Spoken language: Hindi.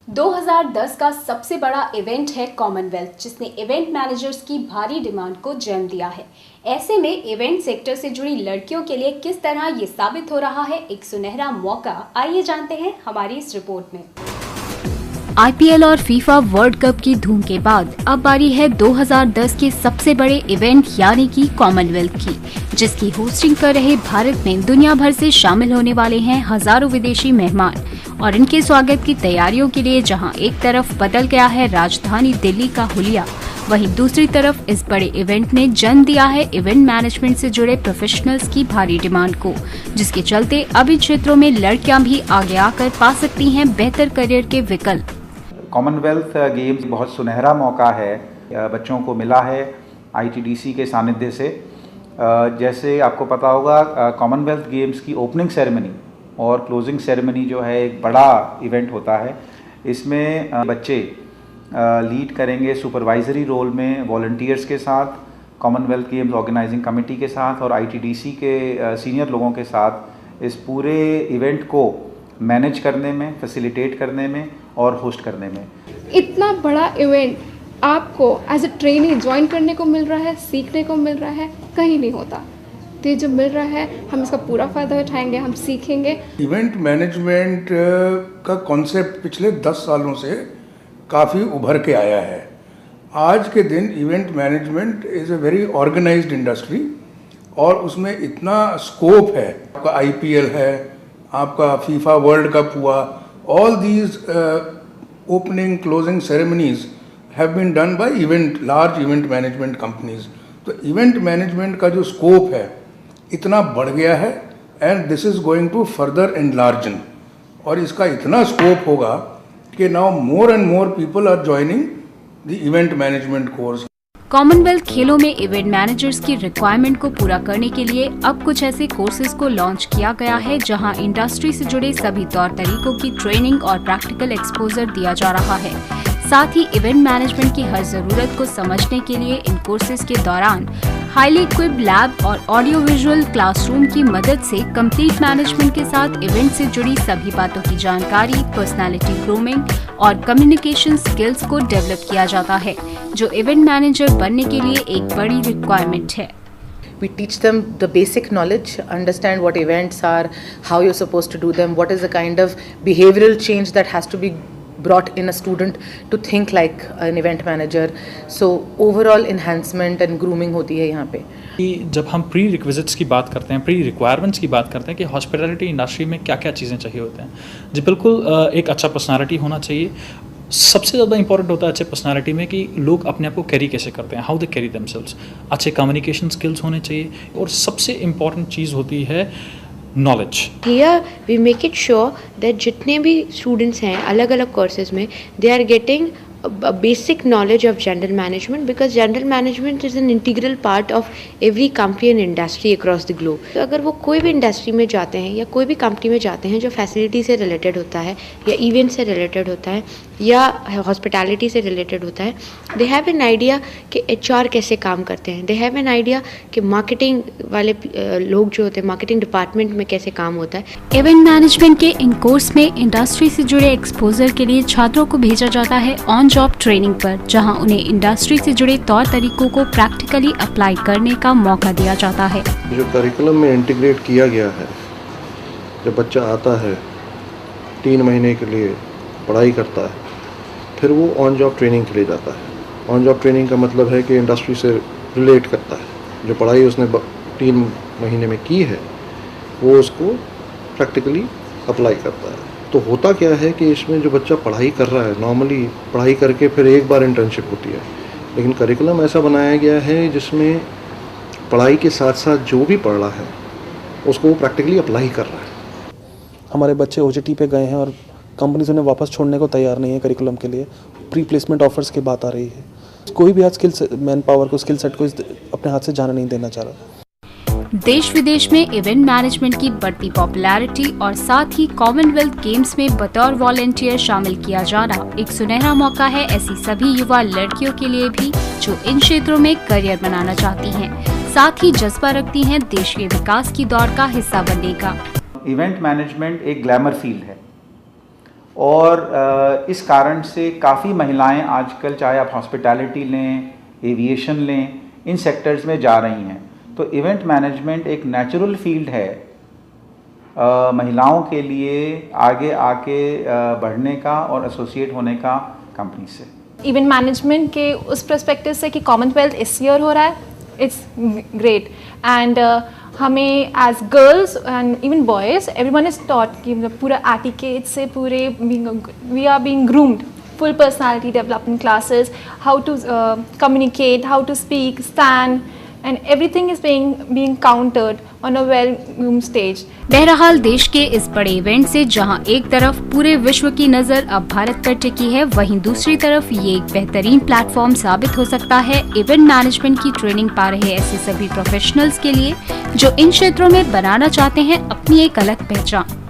2010 का सबसे बड़ा इवेंट है कॉमनवेल्थ, जिसने इवेंट मैनेजर्स की भारी डिमांड को जन्म दिया है। ऐसे में इवेंट सेक्टर से जुड़ी लड़कियों के लिए किस तरह ये साबित हो रहा है एक सुनहरा मौका, आइए जानते हैं हमारी इस रिपोर्ट में। आईपीएल और फीफा वर्ल्ड कप की धूम के बाद अब बारी है 2010 के सबसे बड़े इवेंट यानी कि कॉमनवेल्थ की, जिसकी होस्टिंग कर रहे भारत में दुनिया भर से शामिल होने वाले हैं हजारों विदेशी मेहमान। और इनके स्वागत की तैयारियों के लिए जहां एक तरफ बदल गया है राजधानी दिल्ली का हुलिया, वहीं दूसरी तरफ इस बड़े इवेंट ने जन्म दिया है इवेंट मैनेजमेंट से जुड़े प्रोफेशनल्स की भारी डिमांड को, जिसके चलते अब इन क्षेत्रों में लड़कियां भी आगे आकर पा सकती हैं बेहतर करियर के विकल्प। कॉमनवेल्थ गेम्स बहुत सुनहरा मौका है, बच्चों को मिला है आईटीडीसी के सानिध्य से। जैसे आपको पता होगा, कॉमनवेल्थ गेम्स की ओपनिंग सेरेमनी और क्लोजिंग सेरेमनी जो है एक बड़ा इवेंट होता है। इसमें बच्चे लीड करेंगे सुपरवाइजरी रोल में वॉलंटियर्स के साथ, कॉमनवेल्थ गेम्स ऑर्गेनाइजिंग कमेटी के साथ और आईटीडीसी के सीनियर लोगों के साथ इस पूरे इवेंट को मैनेज करने में, फैसिलिटेट करने में और होस्ट करने में। इतना बड़ा इवेंट आपको एज ए ट्रेनी ज्वाइन करने को मिल रहा है, सीखने को मिल रहा है, कहीं नहीं होता। तो ये जो मिल रहा है, हम इसका पूरा फ़ायदा उठाएंगे, हम सीखेंगे। इवेंट मैनेजमेंट का कॉन्सेप्ट पिछले 10 सालों से काफ़ी उभर के आया है। आज के दिन event management is a very organised industry और उसमें इतना स्कोप है। आपका आईपीएल है, आपका फीफा वर्ल्ड कप हुआ, all these opening closing ceremonies have been done by large event management companies. तो इवेंट मैनेजमेंट का जो स्कोप है इतना बढ़ गया है and this is going to further enlargen, और इसका इतना स्कोप होगा कि now more and more people are joining the event management course. Commonwealth खेलों में इवेंट मैनेजर्स की रिक्वायरमेंट को पूरा करने के लिए अब कुछ ऐसे कोर्सेज को लॉन्च किया गया है जहां इंडस्ट्री से जुड़े सभी तौर तरीकों की ट्रेनिंग और प्रैक्टिकल एक्सपोजर दिया जा रहा है। साथ ही इवेंट मैनेजमेंट की हर जरूरत को समझने के लिए इन कोर्सेज के दौरान हाईली इक्विप्ड लैब और ऑडियो विजुअल क्लासरूम की मदद से कंप्लीट मैनेजमेंट के साथ इवेंट से जुड़ी सभी बातों की जानकारी, पर्सनालिटी ग्रूमिंग और कम्युनिकेशन स्किल्स को डेवलप किया जाता है, जो इवेंट मैनेजर बनने के लिए एक बड़ी रिक्वायरमेंट है। We teach them the basic knowledge, understand what events are, how you're supposed to do them, what is the kind of behavioral change that has to be brought in a student to think like an event manager. So overall enhancement and grooming होती है यहाँ पे। जब हम प्री रिक्विजिट्स की बात करते हैं, प्री रिक्वायरमेंट्स की बात करते हैं कि हॉस्पिटैलिटी इंडस्ट्री में क्या क्या चीज़ें चाहिए होते हैं, जी बिल्कुल एक अच्छा पर्सनालिटी होना चाहिए। सबसे ज़्यादा इंपॉर्टेंट होता है अच्छे पर्सनालिटी में कि लोग अपने आप को कैरी कैसे करते हैं, हाउ दे कैरी देमसेल्व्स। अच्छे कम्युनिकेशन स्किल्स होने चाहिए और सबसे इम्पॉर्टेंट चीज़ होती है knowledge. Here we make it sure that जितने भी स्टूडेंट्स हैं अलग अलग कोर्सेज में, they are getting a basic knowledge of general management, because general management is an integral part of every company and industry across the globe. तो अगर वो कोई भी इंडस्ट्री में जाते हैं या कोई भी कंपनी में जाते हैं जो फैसिलिटी से रिलेटेड होता है या इवेंट से रिलेटेड होता है या हॉस्पिटैलिटी से रिलेटेड होता है, दे हैव एन आइडिया कि HR कैसे काम करते हैं, दे हैव एन आइडिया कि मार्केटिंग वाले लोग जो होते हैं, मार्केटिंग डिपार्टमेंट में कैसे काम होता है। इवेंट मैनेजमेंट के इन कोर्स में इंडस्ट्री से जुड़े एक्सपोजर के लिए छात्रों को भेजा जाता है ऑन जॉब ट्रेनिंग पर, जहां उन्हें इंडस्ट्री से जुड़े तौर तरीकों को प्रैक्टिकली अप्लाई करने का मौका दिया जाता है। जो करिकुलम में इंटीग्रेट किया गया है, जब बच्चा आता है 3 महीने के लिए पढ़ाई करता है, फिर वो ऑन जॉब ट्रेनिंग के लिए जाता है। ऑन जॉब ट्रेनिंग का मतलब है कि इंडस्ट्री से रिलेट करता है। जो पढ़ाई उसने 3 महीने में की है वो उसको प्रैक्टिकली अप्लाई करता है। तो होता क्या है कि इसमें जो बच्चा पढ़ाई कर रहा है, नॉर्मली पढ़ाई करके फिर एक बार इंटर्नशिप होती है, लेकिन करिकुलम ऐसा बनाया गया है जिसमें पढ़ाई के साथ साथ जो भी पढ़ रहा है उसको वो प्रैक्टिकली अप्लाई कर रहा है। हमारे बच्चे OJT पे गए हैं और कंपनीज उन्हें वापस छोड़ने को तैयार नहीं है करिकुलम के लिए। प्री प्लेसमेंट ऑफर्स की बात आ रही है। कोई भी आज स्किल मैन पावर को, स्किल सेट को अपने हाथ से जाने नहीं देना चाह रहा। देश विदेश में इवेंट मैनेजमेंट की बढ़ती पॉपुलैरिटी और साथ ही कॉमनवेल्थ गेम्स में बतौर वॉलंटियर शामिल किया जाना एक सुनहरा मौका है ऐसी सभी युवा लड़कियों के लिए भी जो इन क्षेत्रों में करियर बनाना चाहती हैं, साथ ही जज्बा रखती हैं देश के विकास की दौड़ का हिस्सा बनने का। इवेंट मैनेजमेंट एक ग्लैमर फील्ड है और इस कारण से काफ़ी महिलाएं आजकल, चाहे आप हॉस्पिटैलिटी लें, एविएशन लें, इन सेक्टर्स में जा रही हैं। तो इवेंट मैनेजमेंट एक नेचुरल फील्ड है महिलाओं के लिए आगे आके बढ़ने का और एसोसिएट होने का कंपनी से। इवेंट मैनेजमेंट के उस पर्सपेक्टिव से कि कॉमनवेल्थ इस ईयर हो रहा है, इट्स ग्रेट। एंड हमें as girls and even boys everyone is taught कि मतलब पूरा एटिकेट से पूरे we are being groomed, full personality development classes, how to communicate, how to speak, stand, and everything is being countered on a well-groomed stage. बहरहाल देश के इस बड़े इवेंट से जहां एक तरफ पूरे विश्व की नजर अब भारत पर टिकी है, वहीं दूसरी तरफ ये एक बेहतरीन प्लेटफॉर्म साबित हो सकता है इवेंट मैनेजमेंट की ट्रेनिंग पा रहे ऐसे सभी प्रोफेशनल्स के लिए जो इन क्षेत्रों में बनाना चाहते हैं अपनी एक अलग पहचान।